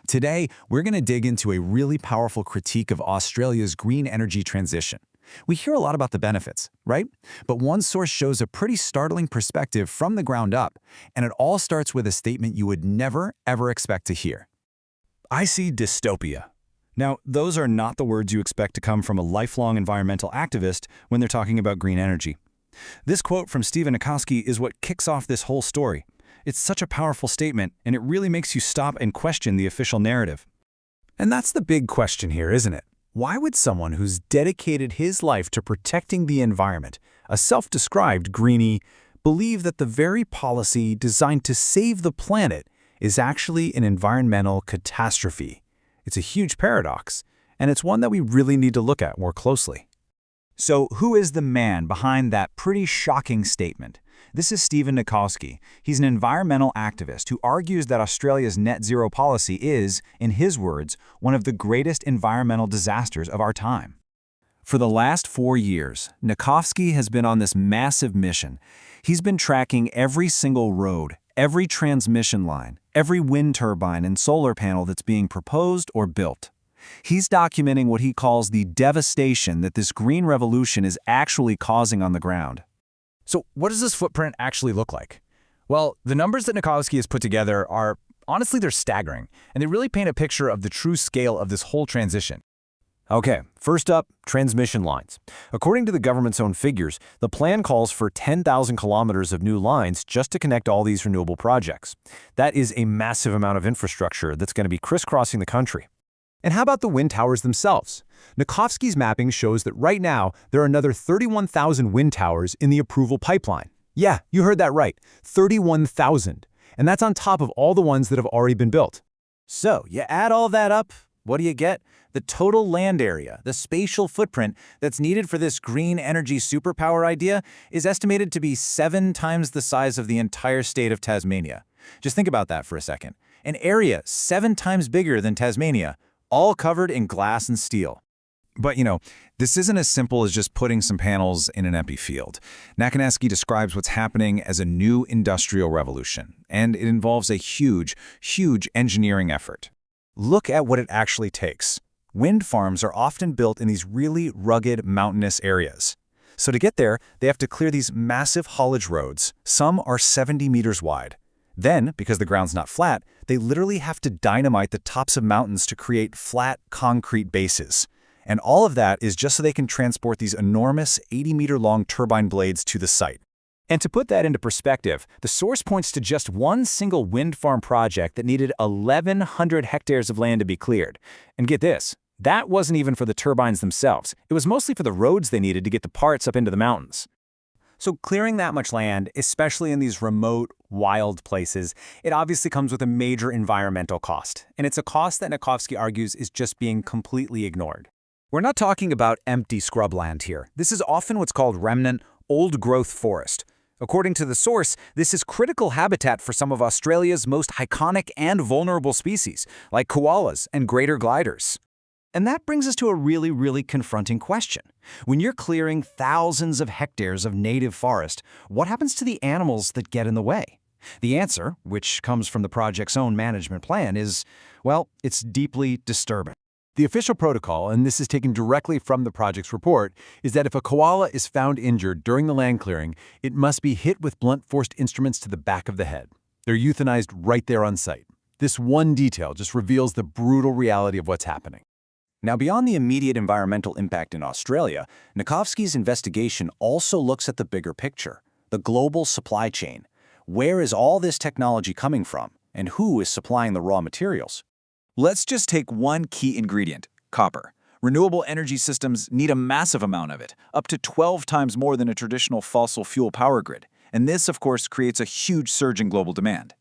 Today, we're going to dig into a really powerful critique of Australia's green energy transition. We hear a lot about the benefits, right? But one source shows a pretty startling perspective from the ground up, and it all starts with a statement you would never, ever expect to hear. I see dystopia. Now, those are not the words you expect to come from a lifelong environmental activist when they're talking about green energy. This quote from Steven Nacowski is what kicks off this whole story. It's such a powerful statement, and it really makes you stop and question the official narrative. And that's the big question here, isn't it? Why would someone who's dedicated his life to protecting the environment, a self-described greenie, believe that the very policy designed to save the planet is actually an environmental catastrophe? It's a huge paradox, and it's one that we really need to look at more closely. So who is the man behind that pretty shocking statement? This is Steven Nacowski. He's an environmental activist who argues that Australia's net zero policy is, in his words, one of the greatest environmental disasters of our time. For the last 4 years, Nacowski has been on this massive mission. He's been tracking every single road, every transmission line, every wind turbine and solar panel that's being proposed or built. He's documenting what he calls the devastation that this green revolution is actually causing on the ground. So what does this footprint actually look like? Well, the numbers that Nacowski has put together are, honestly, they're staggering, and they really paint a picture of the true scale of this whole transition. Okay, first up, transmission lines. According to the government's own figures, the plan calls for 10,000 kilometers of new lines just to connect all these renewable projects. That is a massive amount of infrastructure that's going to be crisscrossing the country. And how about the wind towers themselves? Nacowski's mapping shows that right now, there are another 31,000 wind towers in the approval pipeline. Yeah, you heard that right, 31,000. And that's on top of all the ones that have already been built. So, you add all that up, what do you get? The total land area, the spatial footprint that's needed for this green energy superpower idea is estimated to be 7 times the size of the entire state of Tasmania. Just think about that for a second. An area 7 times bigger than Tasmania, all covered in glass and steel. But, this isn't as simple as just putting some panels in an empty field. Nacowski describes what's happening as a new industrial revolution, and it involves a huge, huge engineering effort. Look at what it actually takes. Wind farms are often built in these really rugged, mountainous areas. So to get there, they have to clear these massive haulage roads. Some are 70 meters wide. Then, because the ground's not flat, they literally have to dynamite the tops of mountains to create flat, concrete bases. And all of that is just so they can transport these enormous 80-meter-long turbine blades to the site. And to put that into perspective, the source points to just one single wind farm project that needed 1,100 hectares of land to be cleared. And get this, that wasn't even for the turbines themselves. It was mostly for the roads they needed to get the parts up into the mountains. So clearing that much land, especially in these remote, wild places, it obviously comes with a major environmental cost. And it's a cost that Nacowski argues is just being completely ignored. We're not talking about empty scrubland here. This is often what's called remnant, old-growth forest. According to the source, this is critical habitat for some of Australia's most iconic and vulnerable species, like koalas and greater gliders. And that brings us to a really, really confronting question. When you're clearing thousands of hectares of native forest, what happens to the animals that get in the way? The answer, which comes from the project's own management plan, is, well, it's deeply disturbing. The official protocol, and this is taken directly from the project's report, is that if a koala is found injured during the land clearing, it must be hit with blunt-force instruments to the back of the head. They're euthanized right there on site. This one detail just reveals the brutal reality of what's happening. Now, beyond the immediate environmental impact in Australia, Nacowski's investigation also looks at the bigger picture, the global supply chain. Where is all this technology coming from, and who is supplying the raw materials? Let's just take one key ingredient, copper. Renewable energy systems need a massive amount of it, up to 12 times more than a traditional fossil fuel power grid. And this, of course, creates a huge surge in global demand.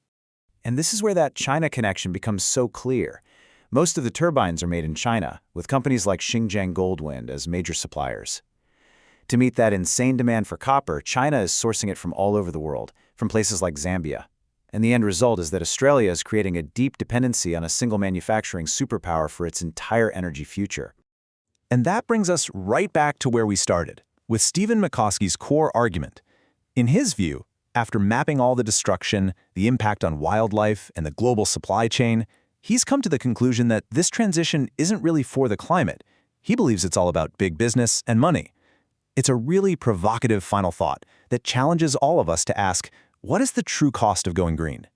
And this is where that China connection becomes so clear. Most of the turbines are made in China, with companies like Xinjiang Goldwind as major suppliers. To meet that insane demand for copper, China is sourcing it from all over the world, from places like Zambia. And the end result is that Australia is creating a deep dependency on a single manufacturing superpower for its entire energy future. And that brings us right back to where we started, with Steven Nacowski's core argument. In his view, after mapping all the destruction, the impact on wildlife, and the global supply chain, He's come to the conclusion that this transition isn't really for the climate. He believes it's all about big business and money. It's a really provocative final thought that challenges all of us to ask, what is the true cost of going green?